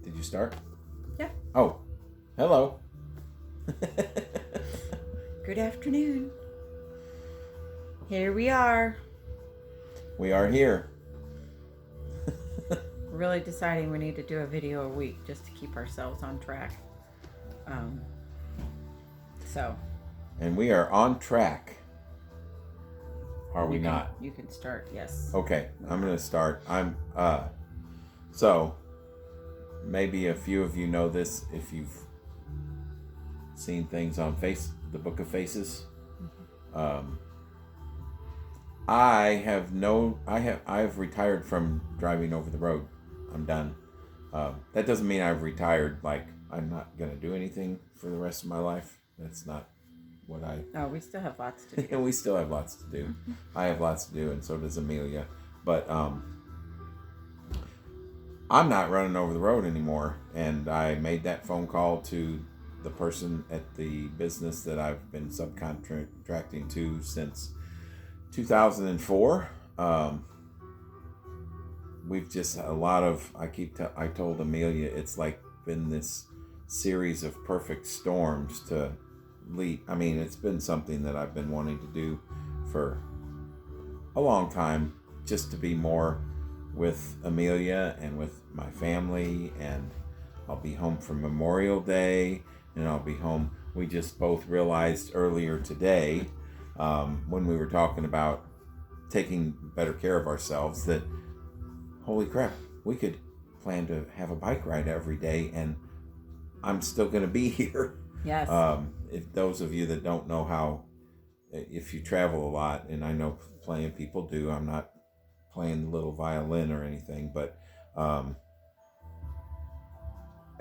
Did you start? Yeah. Oh, hello. Good afternoon. Here we are. We are here. We're really deciding we need to do a video a week just to keep ourselves on track. And we are on track. Are we you not? You can start, yes. Okay, I'm going to start. So, maybe a few of you know this if you've seen things on the Book of Faces. I've retired from driving over the road. I'm done. That doesn't mean I've retired, like I'm not going to do anything for the rest of my life. That's not what I... No, we still have lots to do. And we still have lots to do. I have lots to do, and so does Amelia. But I'm not running over the road anymore. And I made that phone call to the person at the business that I've been subcontracting to since 2004. We've just a lot of... I told Amelia it's like been this series of perfect storms to lead. I mean, it's been something that I've been wanting to do for a long time, just to be more with Amelia and with my family. And I'll be home for Memorial Day, and I'll be home. We just both realized earlier today, when we were talking about taking better care of ourselves, that holy crap, we could plan to have a bike ride every day, and I'm still going to be here. Yes. If those of you that don't know how, if you travel a lot, and I know plenty of people do, I'm not playing the little violin or anything, but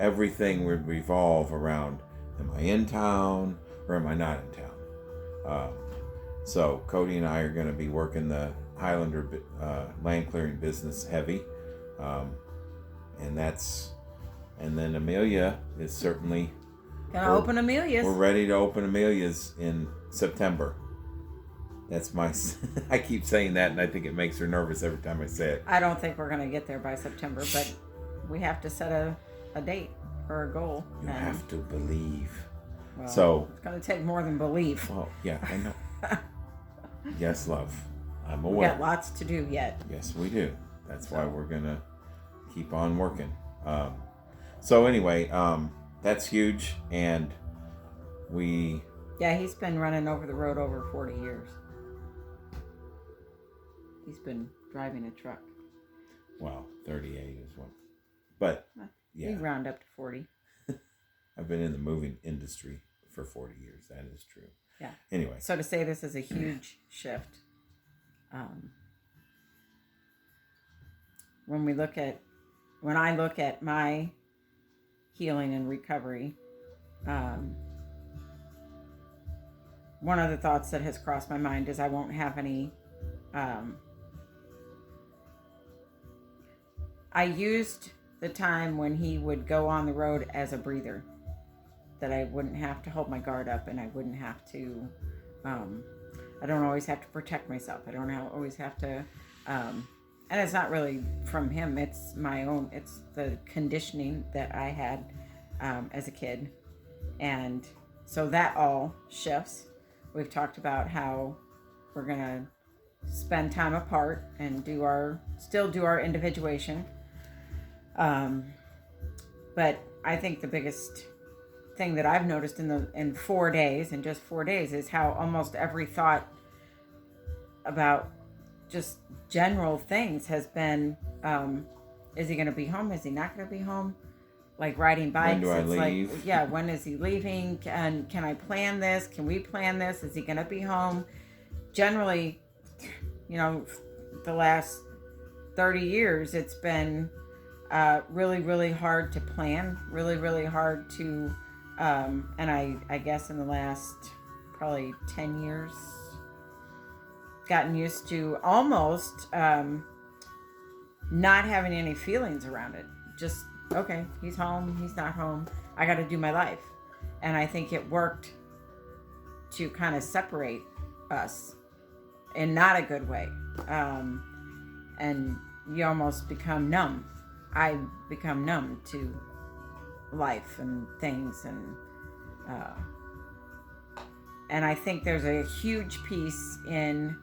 everything would revolve around, am I in town or am I not in town? So Cody and I are going to be working the Highlander land clearing business heavy, and then Amelia is certainly... Gonna open Amelia's. We're ready to open Amelia's in September. That's my... I keep saying that, and I think it makes her nervous every time I say it. I don't think we're gonna get there by September, but we have to set a date or a goal. You have to believe. Well, so it's gonna take more than belief. Well, yeah, I know. Yes, love. I'm aware. We got lots to do yet. Yes, we do. That's why we're gonna keep on working. So anyway, that's huge, and we... Yeah, he's been running over the road over 40 years. He's been driving a truck. Well, 38 is one. But, yeah. You round up to 40. I've been in the moving industry for 40 years. That is true. Yeah. Anyway. So to say this is a huge shift. When I look at my healing and recovery, one of the thoughts that has crossed my mind is I won't have any... I used the time when he would go on the road as a breather, that I wouldn't have to hold my guard up, and I wouldn't have to... I don't always have to protect myself. I don't always have to... and it's not really from him. It's my own. It's the conditioning that I had as a kid. And so that all shifts. We've talked about how we're going to spend time apart and still do our individuation. But I think the biggest thing that I've noticed in 4 days, in just 4 days, is how almost every thought about just general things has been, is he going to be home? Is he not going to be home? Like riding bikes. When do I leave? Like, yeah, when is he leaving? And can I plan this? Can we plan this? Is he going to be home? Generally, the last 30 years, it's been really, really hard to plan. Really, really hard to, and I guess in the last probably 10 years, gotten used to almost not having any feelings around it. Just, okay, he's home, he's not home. I got to do my life. And I think it worked to kind of separate us in not a good way. And you almost become numb. I become numb to life and things, and I think there's a huge piece in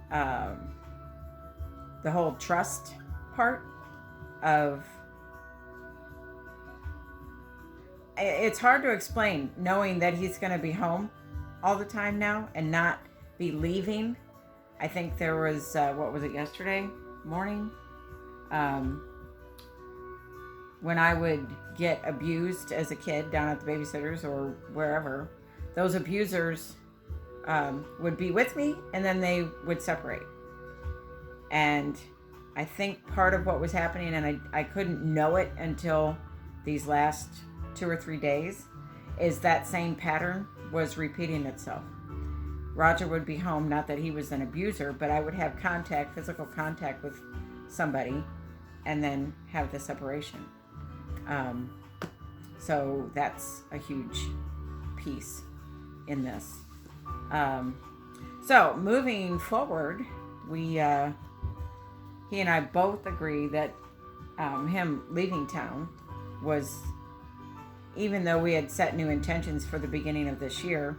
the whole trust part of. It's hard to explain knowing that he's going to be home all the time now and not be leaving. I think there was, what was it, yesterday morning? When I would get abused as a kid down at the babysitter's or wherever, those abusers would be with me and then they would separate. And I think part of what was happening, and I couldn't know it until these last 2 or 3 days, is that same pattern was repeating itself. Roger would be home, not that he was an abuser, but I would have physical contact with somebody and then have the separation. So that's a huge piece in this. So moving forward, he and I both agree that him leaving town was, even though we had set new intentions for the beginning of this year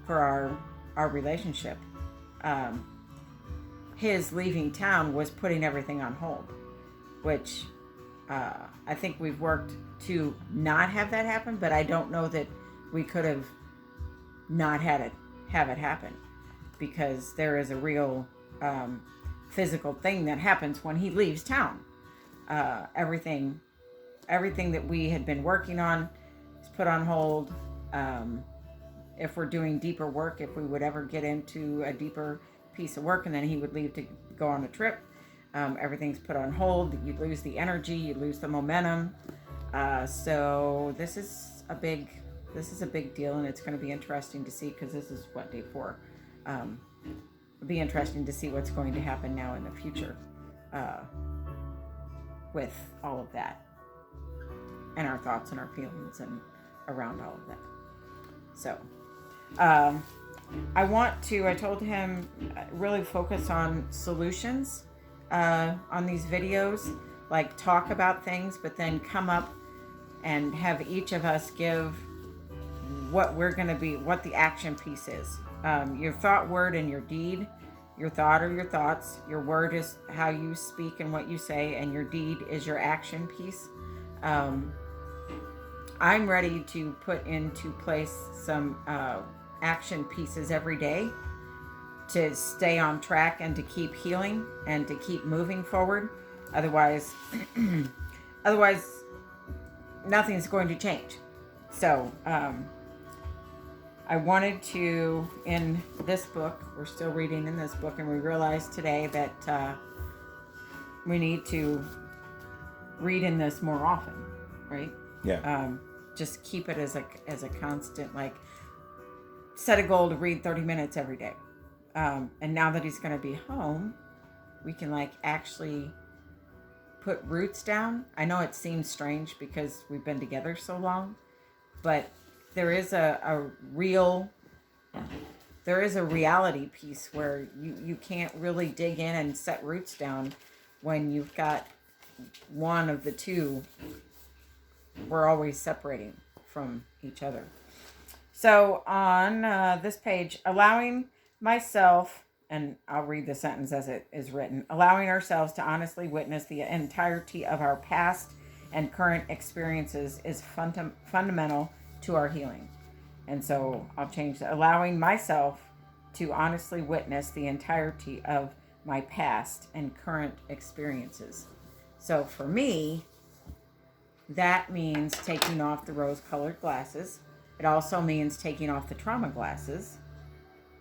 for our relationship, his leaving town was putting everything on hold, which I think we've worked to not have that happen, but I don't know that we could have not have it happen, because there is a real physical thing that happens when he leaves town. Everything that we had been working on is put on hold. If we're doing deeper work, if we would ever get into a deeper piece of work and then he would leave to go on a trip, everything's put on hold. You lose the energy, you lose the momentum. So this is a big deal, and it's going to be interesting to see, because this is day 4. It'll be interesting to see what's going to happen now in the future with all of that, and our thoughts and our feelings and around all of that. So I told him, really focus on solutions on these videos, like talk about things, but then come up and have each of us give what the action piece is. Your thought, word, and your deed. Your thought are your thoughts. Your word is how you speak and what you say, and your deed is your action piece. I'm ready to put into place some action pieces every day to stay on track and to keep healing and to keep moving forward. Otherwise, nothing's going to change. So, I wanted to, in this book, we're still reading in this book, and we realized today that we need to read in this more often, right? Yeah. Just keep it as a constant, like, set a goal to read 30 minutes every day. And now that he's going to be home, we can actually put roots down. I know it seems strange because we've been together so long, but there is a reality piece where you can't really dig in and set roots down when you've got one of the two. We're always separating from each other. So on this page, allowing myself, and I'll read the sentence as it is written, allowing ourselves to honestly witness the entirety of our past and current experiences is fundamental to our healing. And so I'll change that. Allowing myself to honestly witness the entirety of my past and current experiences. So for me, that means taking off the rose-colored glasses. It also means taking off the trauma glasses.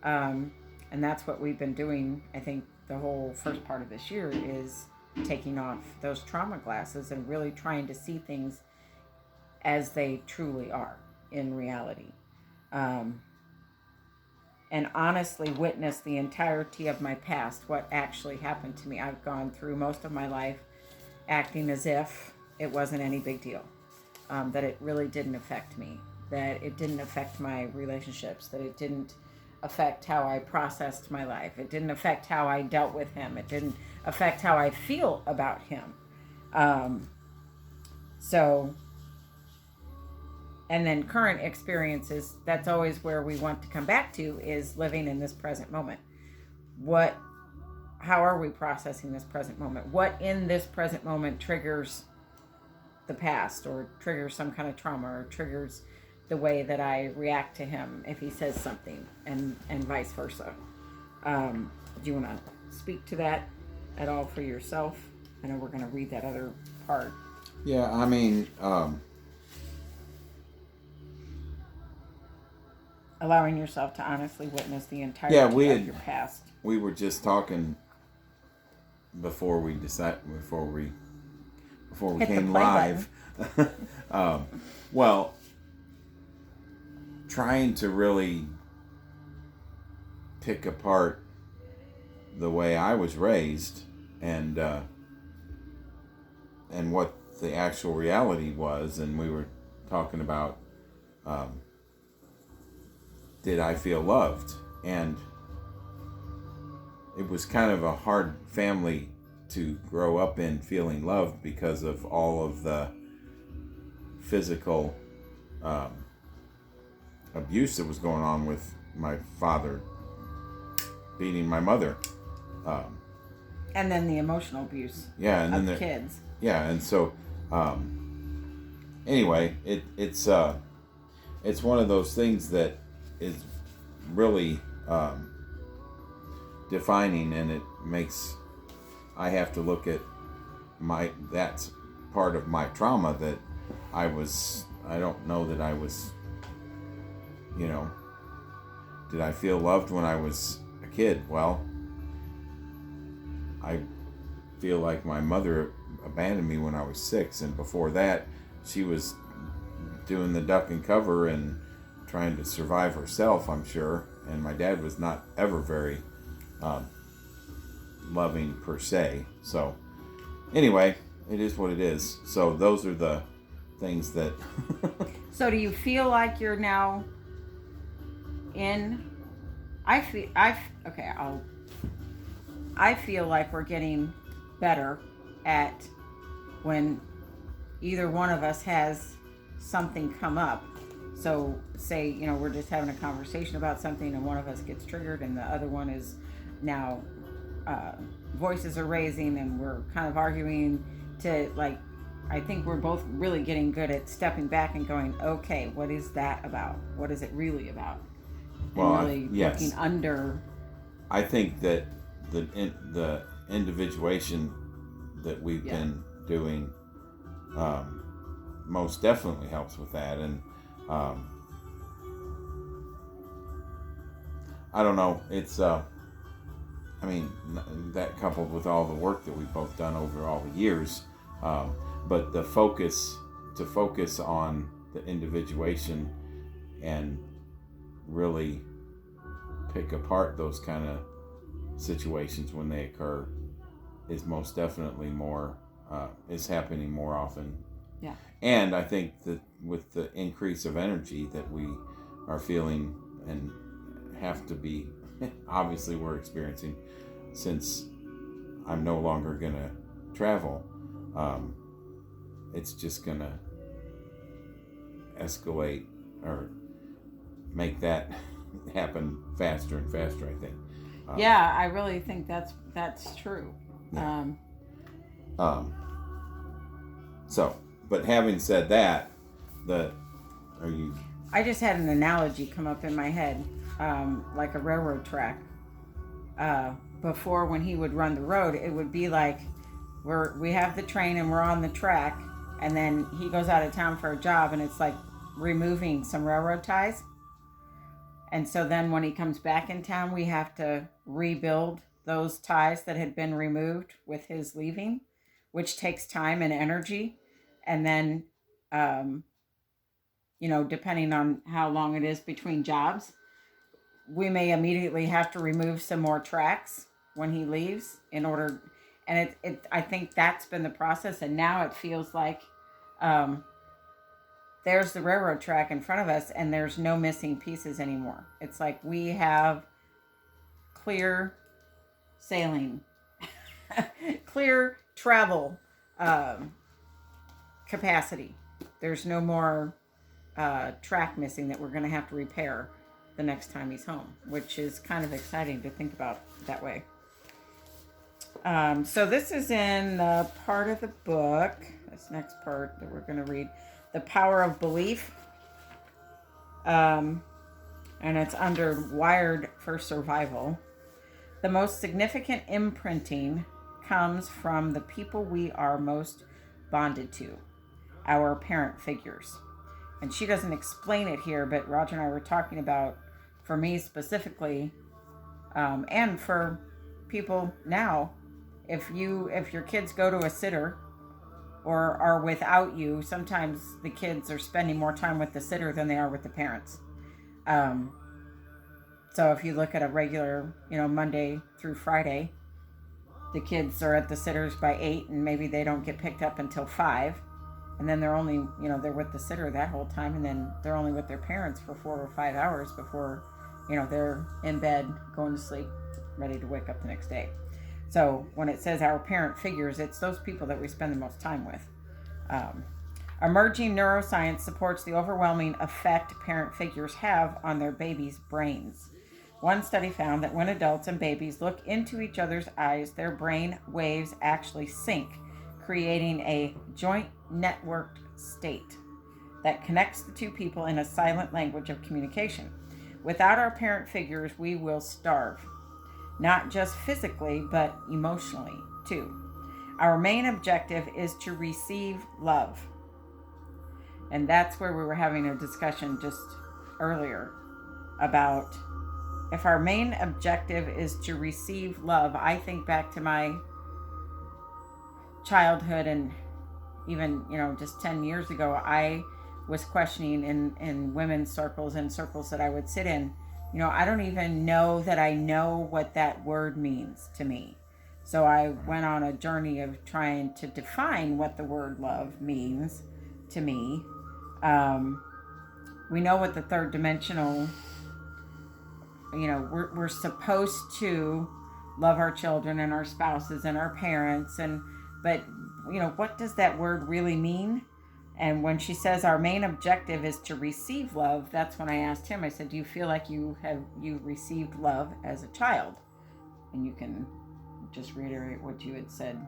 And that's what we've been doing, I think, the whole first part of this year, is taking off those trauma glasses and really trying to see things as they truly are in reality. And honestly witness the entirety of my past, what actually happened to me. I've gone through most of my life acting as if it wasn't any big deal, that it really didn't affect me, that it didn't affect my relationships, that it didn't affect how I processed my life, it didn't affect how I dealt with him, it didn't affect how I feel about him. So And then current experiences, that's always where we want to come back to, is living in this present moment. What How are we processing this present moment? What in this present moment triggers the past, or triggers some kind of trauma, or triggers the way that I react to him if he says something, and vice versa. Do you want to speak to that at all for yourself? I know we're going to read that other part. Yeah, I mean, Allowing yourself to honestly witness the entirety yeah, of your past. we were just talking before we before we Hit the came play live. Well, trying to really pick apart the way I was raised and what the actual reality was, and we were talking about did I feel loved, and it was kind of a hard family to grow up in, feeling loved, because of all of the physical abuse that was going on with my father beating my mother. And then the emotional abuse Yeah, and of then kids. Yeah, and so anyway, it's one of those things that is really defining, and it makes I have to look at that's part of my trauma, that I don't know that I was, did I feel loved when I was a kid? Well, I feel like my mother abandoned me when I was 6, and before that she was doing the duck and cover and trying to survive herself, I'm sure, and my dad was not ever very loving per se. So anyway, it is what it is. So those are the things that So do you feel like you're now in I feel like we're getting better at when either one of us has something come up. So say, we're just having a conversation about something, and one of us gets triggered, and the other one is now voices are raising, and we're kind of arguing to, like, I think we're both really getting good at stepping back and going, okay, what is that about? What is it really about? And really yes. looking under. I think that the individuation that we've been doing most definitely helps with that. And I don't know, it's that coupled with all the work that we've both done over all the years, but to focus on the individuation and really pick apart those kind of situations when they occur is most definitely more is happening more often. Yeah. And I think that with the increase of energy that we are feeling and have to be obviously we're experiencing, since I'm no longer gonna travel, it's just gonna escalate or make that happen faster and faster, I think. Yeah, I really think that's true. Yeah. So, but having said that, I just had an analogy come up in my head, like a railroad track. Before, when he would run the road, it would be like we have the train and we're on the track, and then he goes out of town for a job, and it's like removing some railroad ties. And so then when he comes back in town, we have to rebuild those ties that had been removed with his leaving, which takes time and energy. And then, depending on how long it is between jobs, we may immediately have to remove some more tracks when he leaves in order. And I think that's been the process. And now it feels like there's the railroad track in front of us, and there's no missing pieces anymore. It's like we have clear sailing, clear travel capacity. There's no more track missing that we're going to have to repair the next time he's home, which is kind of exciting to think about that way. So this is in the part of the book, this next part that we're going to read, The Power of Belief. And it's under Wired for Survival. The most significant imprinting comes from the people we are most bonded to, our parent figures. And she doesn't explain it here, but Roger and I were talking about, for me specifically, and for people now, if your kids go to a sitter or are without you, sometimes the kids are spending more time with the sitter than they are with the parents. So if you look at a regular, Monday through Friday, the kids are at the sitters by 8 and maybe they don't get picked up until 5. And then they're only, they're with the sitter that whole time, and then they're only with their parents for 4 or 5 hours before, they're in bed, going to sleep, ready to wake up the next day. So when it says our parent figures, it's those people that we spend the most time with. Emerging neuroscience supports the overwhelming effect parent figures have on their babies' brains. One study found that when adults and babies look into each other's eyes, their brain waves actually sync, creating a joint networked state that connects the two people in a silent language of communication. Without our parent figures, we will starve, not just physically, but emotionally too. Our main objective is to receive love. And that's where we were having a discussion just earlier about if our main objective is to receive love. I think back to my childhood, and even just 10 years ago, I was questioning in women's circles and circles that I would sit in, I don't even know that I know what that word means to me. So I went on a journey of trying to define what the word love means to me. We know what the third dimensional, we're supposed to love our children and our spouses and our parents, but what does that word really mean? And when she says our main objective is to receive love, that's when I asked him, I said, do you feel like you received love as a child? And you can just reiterate what you had said.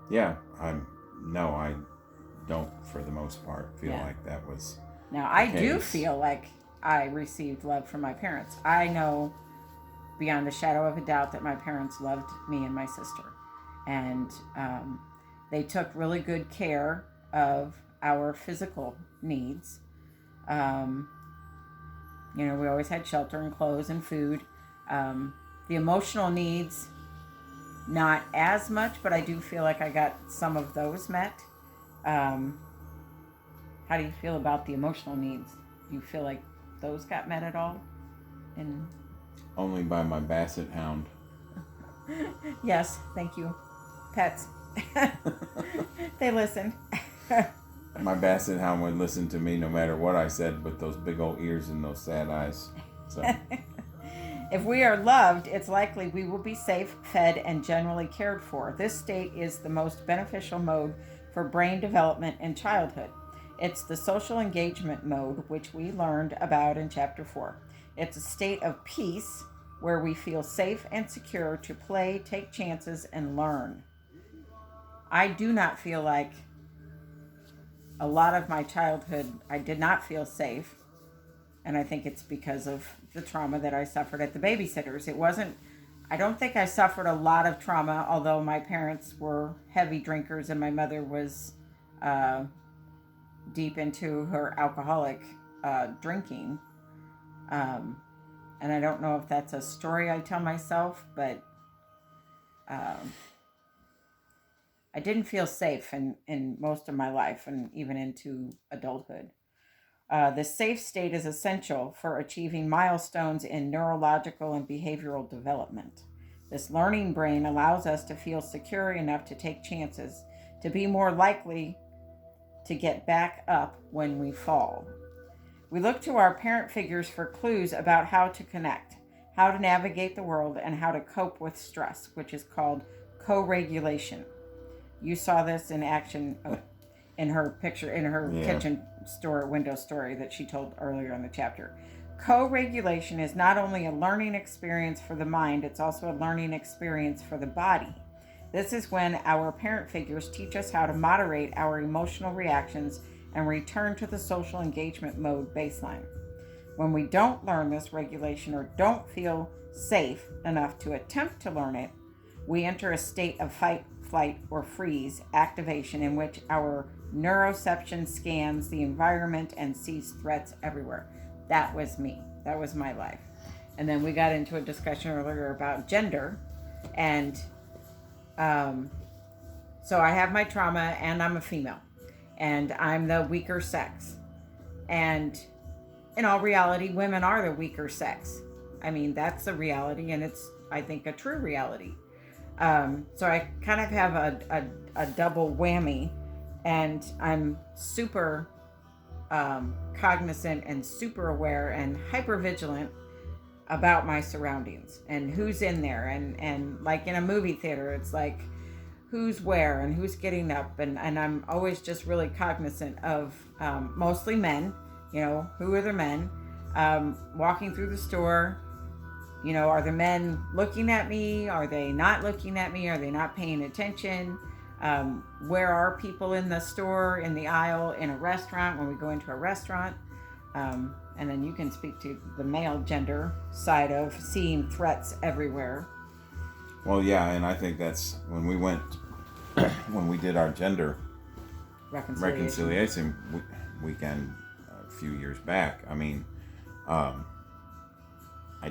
Yeah, I don't, for the most part, feel like that was Now, I do feel like I received love from my parents. I know beyond a shadow of a doubt that my parents loved me and my sister. And they took really good care of our physical needs. We always had shelter and clothes and food. The emotional needs, not as much, but I do feel like I got some of those met. How do you feel about the emotional needs? Do you feel like those got met at all? Only by my basset hound. Yes, thank you. Pets. They listen. My basset hound would listen to me no matter what I said, with those big old ears and those sad eyes. So. If we are loved, it's likely we will be safe, fed, and generally cared for. This state is the most beneficial mode for brain development in childhood. It's the social engagement mode, which we learned about in Chapter 4. It's a state of peace where we feel safe and secure to play, take chances, and learn. I do not feel like a lot of my childhood, I did not feel safe. And I think it's because of the trauma that I suffered at the babysitters. I don't think I suffered a lot of trauma, although my parents were heavy drinkers and my mother was deep into her alcoholic drinking. And I don't know if that's a story I tell myself, but I didn't feel safe in most of my life and even into adulthood. The safe state is essential for achieving milestones in neurological and behavioral development. This learning brain allows us to feel secure enough to take chances, to be more likely to get back up when we fall. We look to our parent figures for clues about how to connect, how to navigate the world, and how to cope with stress, which is called co-regulation. You saw this in action in her picture, in her kitchen window story that she told earlier in the chapter. Co-regulation is not only a learning experience for the mind, it's also a learning experience for the body. This is when our parent figures teach us how to moderate our emotional reactions and return to the social engagement mode baseline. When we don't learn this regulation or don't feel safe enough to attempt to learn it, we enter a state of fight, flight, or freeze activation in which our neuroception scans the environment and sees threats everywhere. That was me. That was my life. And then we got into a discussion earlier about gender. And so I have my trauma and I'm a female. And I'm the weaker sex. And in all reality, women are the weaker sex. I mean, that's a reality, and it's, I think, a true reality. So I kind of have a double whammy, and I'm super cognizant and super aware and hyper vigilant about my surroundings and who's in there. And like in a movie theater, it's like who's where and who's getting up. And I'm always just really cognizant of mostly men, who are the men walking through the store. Are the men looking at me? Are they not looking at me? Are they not paying attention? Where are people in the store, in the aisle, in a restaurant, when we go into a restaurant? And then you can speak to the male gender side of seeing threats everywhere. Well, yeah, and I think that's when we did our gender reconciliation weekend a few years back. I mean, I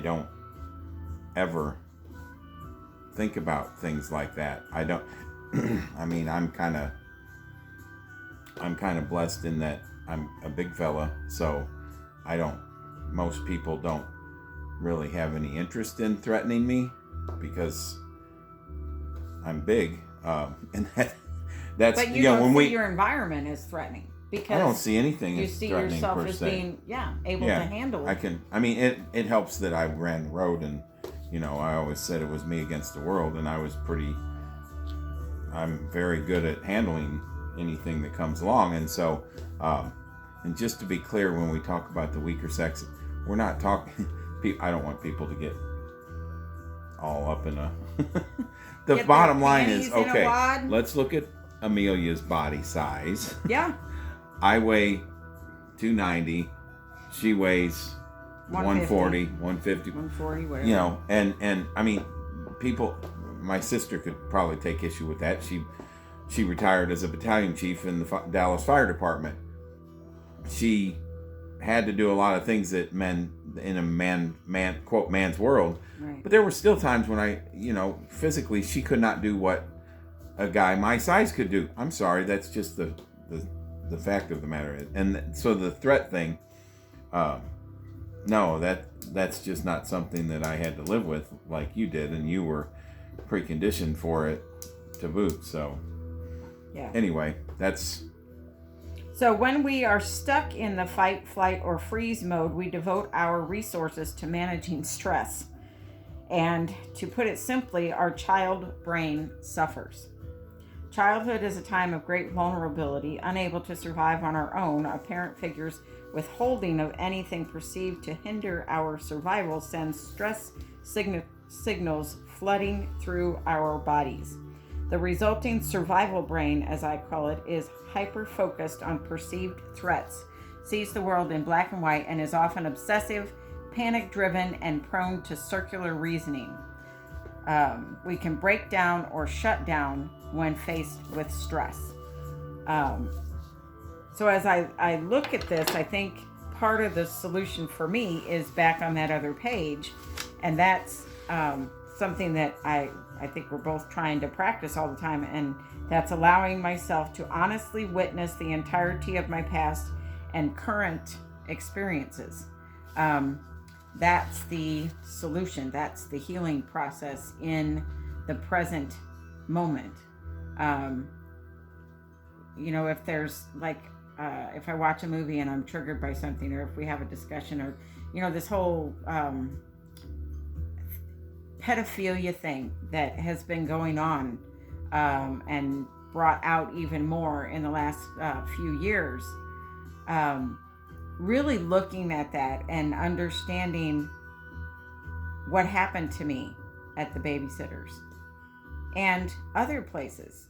don't ever think about things like that. I don't. I mean, I'm kind of blessed in that I'm a big fella, so most people don't really have any interest in threatening me because I'm big, and that's but you don't see your environment as threatening, because I don't see anything you as see threatening yourself per as se. being able to handle it. It helps that I ran the road, and I always said it was me against the world, and I'm very good at handling anything that comes along. And so and just to be clear, when we talk about the weaker sex, we're not talking I don't want people to get all up in a the bottom line is, okay, let's look at Amelia's body size. Yeah. I weigh 290, she weighs 140, whatever. And I mean, people, my sister could probably take issue with that. She retired as a battalion chief in the Dallas Fire Department. She had to do a lot of things that men in a quote man's world. Right. But there were still times when physically she could not do what a guy my size could do. I'm sorry, that's just the fact of the matter. And so the threat thing, no, that's just not something that I had to live with like you did, and you were preconditioned for it to boot. So yeah. Anyway, so when we are stuck in the fight, flight, or freeze mode, we devote our resources to managing stress. And to put it simply, our child brain suffers. Childhood is a time of great vulnerability. Unable to survive on our own, a parent figure's withholding of anything perceived to hinder our survival sends stress signals flooding through our bodies. The resulting survival brain, as I call it, is hyper-focused on perceived threats, sees the world in black and white, and is often obsessive, panic-driven, and prone to circular reasoning. We can break down or shut down when faced with stress. So as I look at this, I think part of the solution for me is back on that other page, and that's something that I think we're both trying to practice all the time, and that's allowing myself to honestly witness the entirety of my past and current experiences. That's the solution. That's the healing process in the present moment. If there's if I watch a movie and I'm triggered by something, or if we have a discussion, or, this whole pedophilia thing that has been going on, and brought out even more in the last few years. Really looking at that and understanding what happened to me at the babysitters and other places.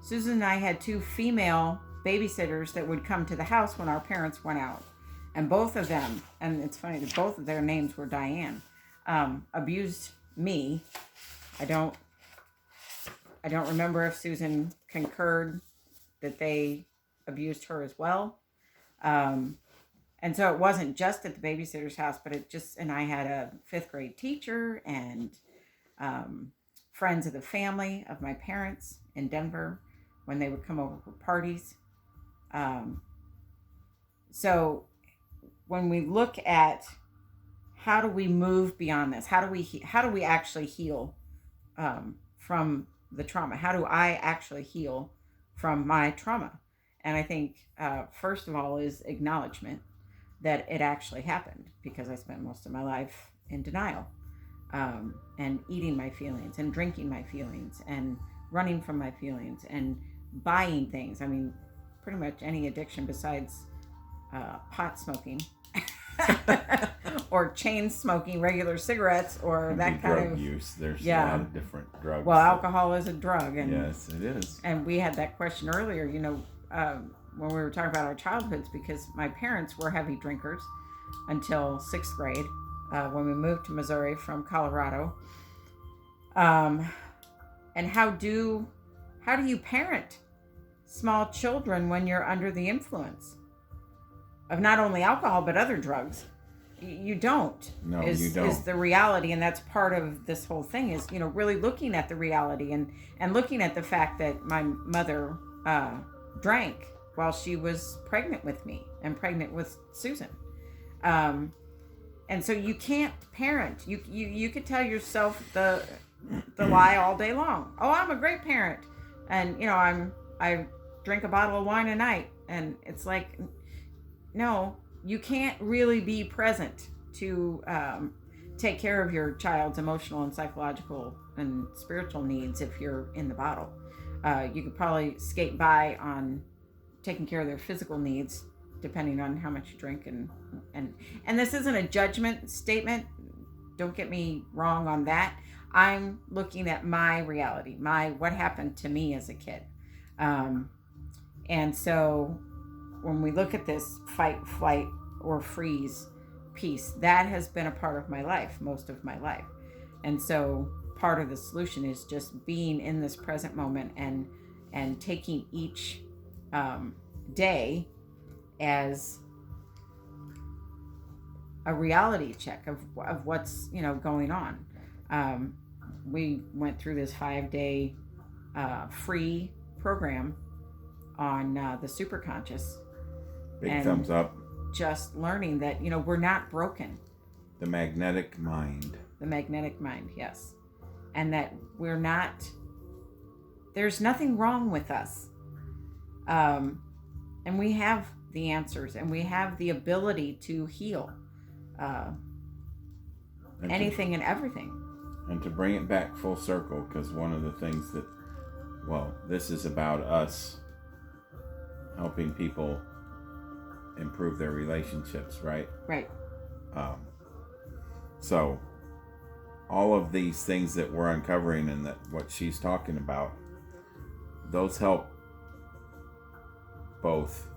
Susan and I had two female babysitters that would come to the house when our parents went out. And both of them, and it's funny that both of their names were Diane, abused me. I don't remember if Susan concurred that they abused her as well. And so it wasn't just at the babysitter's house, but and I had a 5th grade teacher and friends of the family of my parents in Denver when they would come over for parties. So when we look at how do we move beyond this, how do we actually heal from the trauma? How do I actually heal from my trauma? And I think first of all is acknowledgement that it actually happened, because I spent most of my life in denial, and eating my feelings and drinking my feelings and running from my feelings and buying things. I mean, pretty much any addiction besides pot smoking or chain smoking regular cigarettes or that kind drug of use. There's yeah. a lot of different drugs. Well, alcohol is a drug. And, yes, it is. And we had that question earlier, when we were talking about our childhoods, because my parents were heavy drinkers until 6th grade when we moved to Missouri from Colorado. And how do you parent small children when you're under the influence of not only alcohol but other drugs? You don't. No, you don't. Is the reality, and that's part of this whole thing, is really looking at the reality and looking at the fact that my mother drank while she was pregnant with me and pregnant with Susan. And so you can't parent. You could tell yourself the lie all day long. Oh, I'm a great parent, and I drink a bottle of wine a night, and it's like, no, you can't really be present to take care of your child's emotional and psychological and spiritual needs if you're in the bottle. You could probably skate by on taking care of their physical needs, depending on how much you drink. And this isn't a judgment statement. Don't get me wrong on that. I'm looking at my reality, what happened to me as a kid. And so when we look at this fight, flight, or freeze piece, that has been a part of my life, most of my life. And so part of the solution is just being in this present moment and taking each day as a reality check of what's going on. We went through this 5-day free program on the Superconscious. Big thumbs up. Just learning that we're not broken. The magnetic mind. The magnetic mind, yes. And that we're not, there's nothing wrong with us. And we have the answers, and we have the ability to heal anything and everything. And to bring it back full circle, because one of the things that, this is about us helping people improve their relationships, right? Right. So all of these things that we're uncovering and that what she's talking about, those help both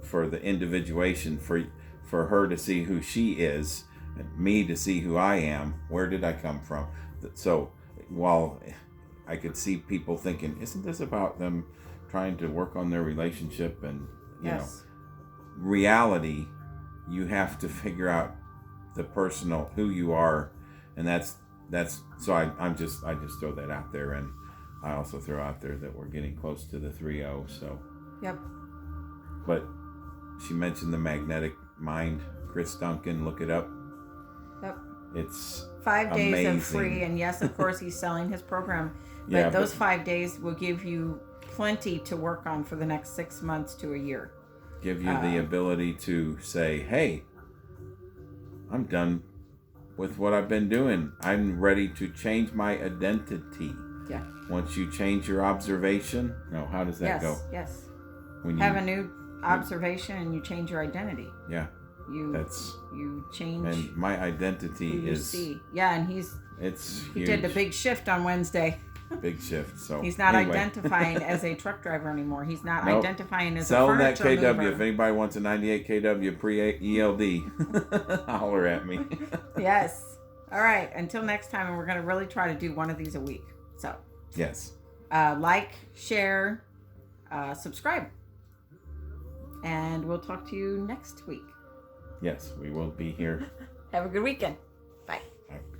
for the individuation, for her to see who she is, and me to see who I am. Where did I come from? So while I could see people thinking, isn't this about them trying to work on their relationship? And yes. Reality, you have to figure out the personal, who you are, and that's so I just throw that out there. And I also throw out there that we're getting close to the 3-0. So yep. But she mentioned the magnetic mind. Chris Duncan, look it up. Yep. It's 5 days amazing. of free, and yes, of course, he's selling his program. But Yeah, those 5 days will give you plenty to work on for the next 6 months to a year. Give you the ability to say, hey, I'm done with what I've been doing. I'm ready to change my identity. Yeah. Once you change your observation, no, how does that Yes. go? Yes. When Have a new observation and you change your identity. yeah, You that's you change and my who identity you is see. Yeah, and he huge. did a big shift on Wednesday. big shift. So He's not anyway. identifying as a truck driver anymore. He's not Nope. identifying as Selling a that furniture KW. mover. If anybody wants a 98 KW pre-ELD, holler at me. Yes. All right. Until next time, and we're going to really try to do one of these a week. So, Yes. like, share, subscribe, and we'll talk to you next week. Yes, we will be here. Have a good weekend. Bye.